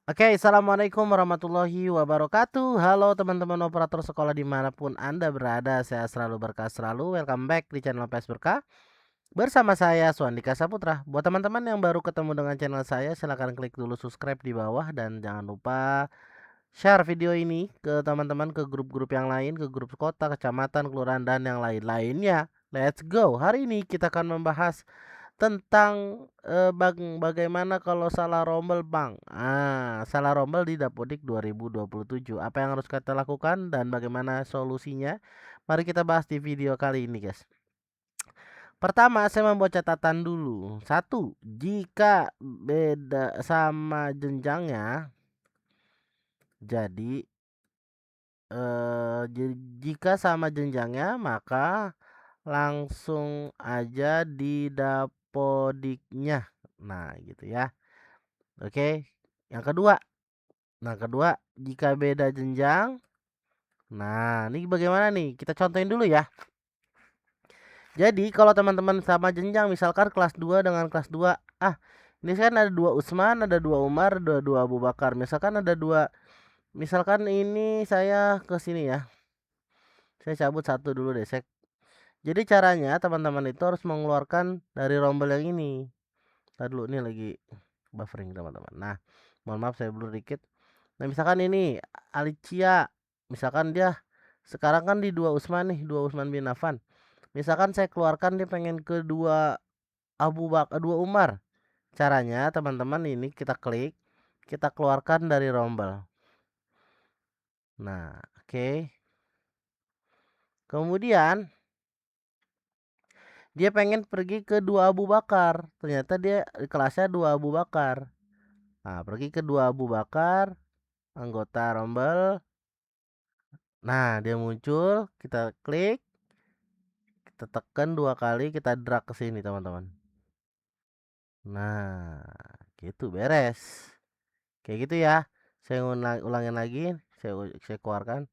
Oke, assalamualaikum warahmatullahi wabarakatuh. Halo teman-teman operator sekolah dimanapun anda berada, saya selalu berkah selalu. Welcome back di channel PS Berkah bersama saya Suandika Saputra. Buat teman-teman yang baru ketemu dengan channel saya, silahkan klik dulu subscribe di bawah dan jangan lupa share video ini ke teman-teman, ke grup-grup yang lain, ke grup kota, kecamatan, kelurahan dan yang lain-lainnya. Let's go. Hari ini kita akan membahas tentang, bagaimana kalau salah rombel, Bang. Salah rombel di Dapodik 2027. Apa yang harus kita lakukan dan bagaimana solusinya? Mari kita bahas di video kali ini, guys. Pertama, saya membuat catatan dulu. Satu, jika beda sama jenjangnya, jadi jika sama jenjangnya maka langsung aja di Dapodiknya. Nah, gitu ya. Oke. Yang kedua. Jika beda jenjang. Nah, ini bagaimana nih? Kita contohin dulu ya. Jadi, kalau teman-teman sama jenjang misalkan kelas 2 dengan kelas 2. Ini kan ada 2 Usman, ada 2 Umar, ada 2 Abu Bakar. Misalkan ini saya ke sini ya. Saya cabut satu dulu deh. Jadi caranya teman-teman itu harus mengeluarkan dari rombel yang ini. Tadi dulu ini lagi buffering teman-teman. Nah, mohon maaf saya blur dikit. Nah, misalkan ini Alicia, misalkan dia sekarang kan di dua Usman nih, dua Usman bin Affan. Misalkan saya keluarkan dia pengen ke dua Abu Bakar, dua Umar. Caranya teman-teman ini kita klik, kita keluarkan dari rombel. Nah, oke. Kemudian dia pengen pergi ke dua Abu Bakar. Ternyata dia di kelasnya dua Abu Bakar. Nah, pergi ke dua Abu Bakar, anggota rombel. Nah, dia muncul, kita klik, kita tekan 2 kali, kita drag ke sini, teman-teman. Nah, gitu beres. Kayak gitu ya. Saya ulangin lagi, saya keluarkan.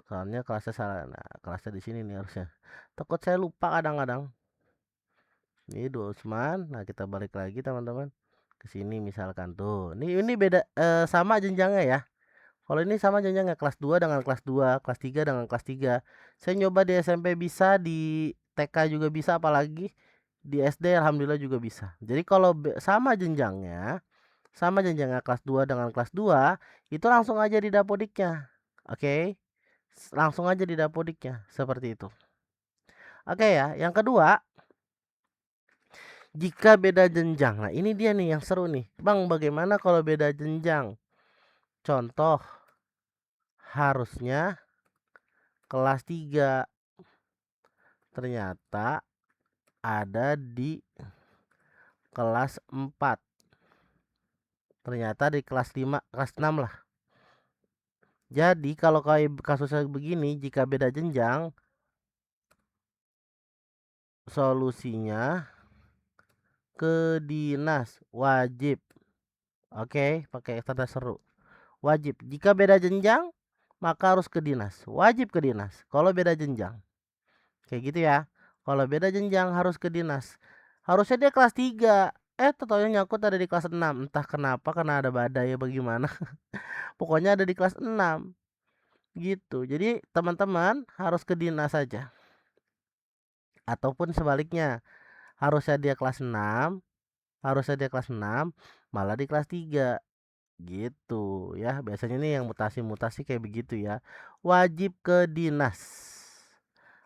Soalnya kelasnya salah. Nah, kelasnya di sini nih harusnya. Takut saya lupa kadang-kadang. Ini dua Usman. Nah, kita balik lagi, teman-teman. Ke sini misalkan tuh. Ini beda sama jenjangnya ya. Kalau ini sama jenjangnya kelas 2 dengan kelas 2, kelas 3 dengan kelas 3. Saya nyoba di SMP bisa, di TK juga bisa, apalagi di SD alhamdulillah juga bisa. Jadi kalau sama jenjangnya kelas 2 dengan kelas 2, itu langsung aja di Dapodiknya. Oke. Langsung aja di Dapodiknya seperti itu. Oke ya, yang kedua, jika beda jenjang. Nah, ini dia nih yang seru nih. Bang, bagaimana kalau beda jenjang? Contoh, harusnya kelas 3 ternyata ada di kelas 4. Ternyata di kelas 5, kelas 6 lah. Jadi kalau kayak kasusnya begini, jika beda jenjang, solusinya ke dinas wajib. Oke, pakai tanda seru. Wajib. Jika beda jenjang, maka harus ke dinas. Wajib ke dinas. Kalau beda jenjang. Kayak gitu ya. Kalau beda jenjang harus ke dinas. Harusnya dia kelas 3. Totalnya nyangkut ada di kelas 6. Entah kenapa, karena ada badai ya bagaimana. Pokoknya ada di kelas 6. Gitu. Jadi teman-teman harus ke dinas saja. Ataupun sebaliknya. Harusnya dia kelas 6. Harusnya dia kelas 6. Malah di kelas 3. Gitu ya. Biasanya nih yang mutasi-mutasi kayak begitu ya. Wajib ke dinas.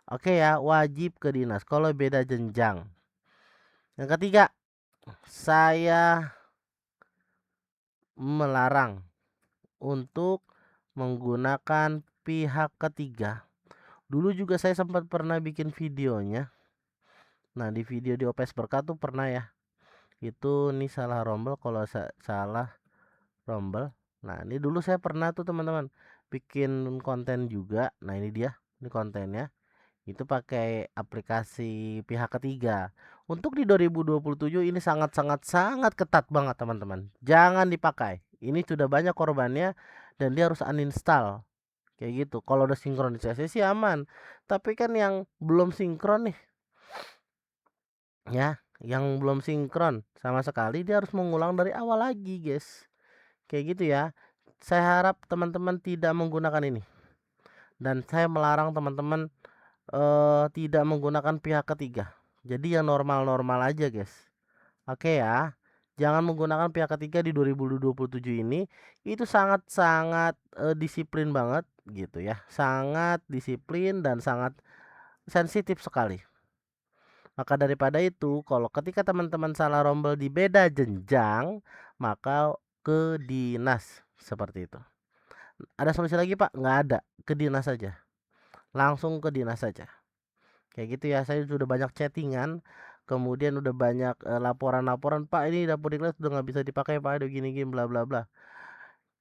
Oke ya, wajib ke dinas kalau beda jenjang. Yang ketiga, saya melarang untuk menggunakan pihak ketiga. Dulu juga saya sempat pernah bikin videonya. Nah, di video di OPS Berkah tuh pernah ya. Itu nih salah rombel, kalau salah rombel. Nah, ini dulu saya pernah tuh teman-teman bikin konten juga. Nah, ini dia. Ini kontennya. Itu pakai aplikasi pihak ketiga. Untuk di 2027 ini sangat-sangat sangat ketat banget teman-teman. Jangan dipakai. Ini sudah banyak korbannya dan dia harus uninstall. Kayak gitu. Kalau udah sinkronisasi sih aman. Tapi kan yang belum sinkron nih, ya, yang belum sinkron sama sekali dia harus mengulang dari awal lagi, guys. Kayak gitu ya. Saya harap teman-teman tidak menggunakan ini dan saya melarang teman-teman tidak menggunakan pihak ketiga. Jadi yang normal-normal aja, guys. Oke ya. Jangan menggunakan pihak ketiga di 2027 ini. Itu sangat-sangat disiplin banget gitu ya. Sangat disiplin dan sangat sensitif sekali. Maka daripada itu, kalau ketika teman-teman salah rombel di beda jenjang, maka ke dinas seperti itu. Ada solusi lagi, Pak? Nggak ada. Ke dinas saja. Langsung ke dinas saja. Kayak gitu ya. Saya sudah banyak chattingan, kemudian udah banyak laporan-laporan, Pak ini dapur di kelas udah nggak bisa dipakai, Pak, udah gini-gini bla bla bla.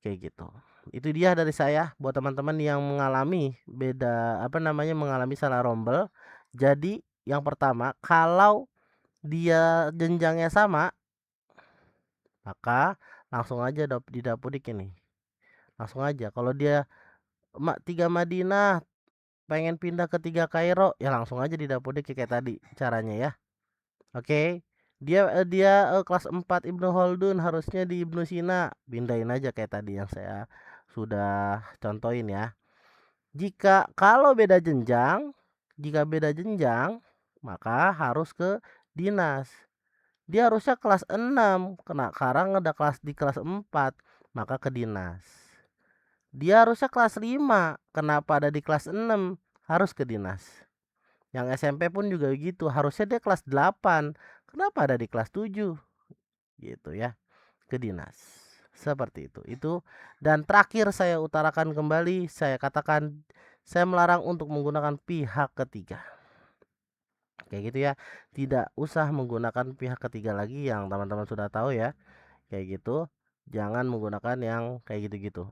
Kayak gitu. Itu dia dari saya buat teman-teman yang mengalami beda apa namanya mengalami salah rombel. Jadi yang pertama, kalau dia jenjangnya sama, maka langsung aja di Dapodik ini. Langsung aja. Kalau dia 3 Madinah pengen pindah ke 3 Kairo, ya langsung aja di Dapodik kayak tadi caranya ya. Oke. Dia kelas 4 Ibnu Khaldun harusnya di Ibnu Sina, pindahin aja kayak tadi yang saya sudah contohin ya. Kalau beda jenjang, jika beda jenjang, maka harus ke dinas. Dia harusnya kelas 6, kena sekarang ada kelas 4, maka ke dinas. Dia harusnya kelas 5, kenapa ada di kelas 6, harus ke dinas. Yang SMP pun juga gitu, harusnya dia kelas 8, kenapa ada di kelas 7, gitu ya, ke dinas. Seperti itu. Dan terakhir saya utarakan kembali, saya katakan saya melarang untuk menggunakan pihak ketiga. Kayak gitu ya. Tidak usah menggunakan pihak ketiga lagi yang teman-teman sudah tahu ya. Kayak gitu. Jangan menggunakan yang kayak gitu-gitu.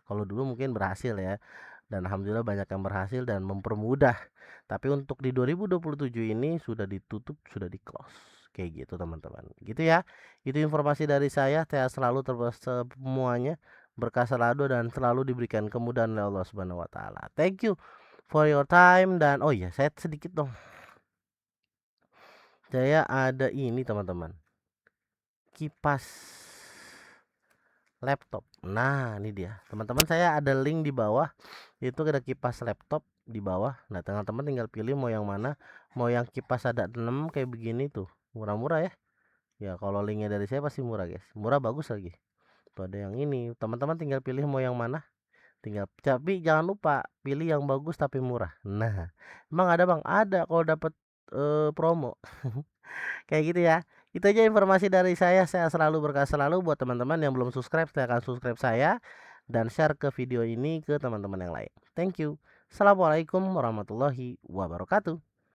Kalau dulu mungkin berhasil ya. Dan alhamdulillah banyak yang berhasil dan mempermudah. Tapi untuk di 2027 ini sudah ditutup, sudah di-close. Kayak gitu teman-teman. Gitu ya. Itu informasi dari saya. Saya selalu terus semuanya berkah selalu dan selalu diberikan kemudahan oleh Allah Subhanahu wa taala. Thank you for your time dan oh iya, saya sedikit dong. Saya ada ini teman-teman. Kipas laptop. Nah, ini dia. Teman-teman saya ada link di bawah. Itu ada kipas laptop di bawah. Nah, teman-teman tinggal pilih mau yang mana. Mau yang kipas ada 6 kayak begini tuh. Murah-murah ya. Ya, kalau linknya dari saya pasti murah, guys. Murah bagus lagi. Tuh ada yang ini. Teman-teman tinggal pilih mau yang mana. Tapi jangan lupa pilih yang bagus tapi murah. Nah, emang ada, Bang? Ada kalau dapat promo. Kayak gitu ya. Itu aja informasi dari saya. Saya selalu berkah selalu buat teman-teman yang belum subscribe, silahkan subscribe saya dan share ke video ini ke teman-teman yang lain. Thank you. Assalamualaikum warahmatullahi wabarakatuh.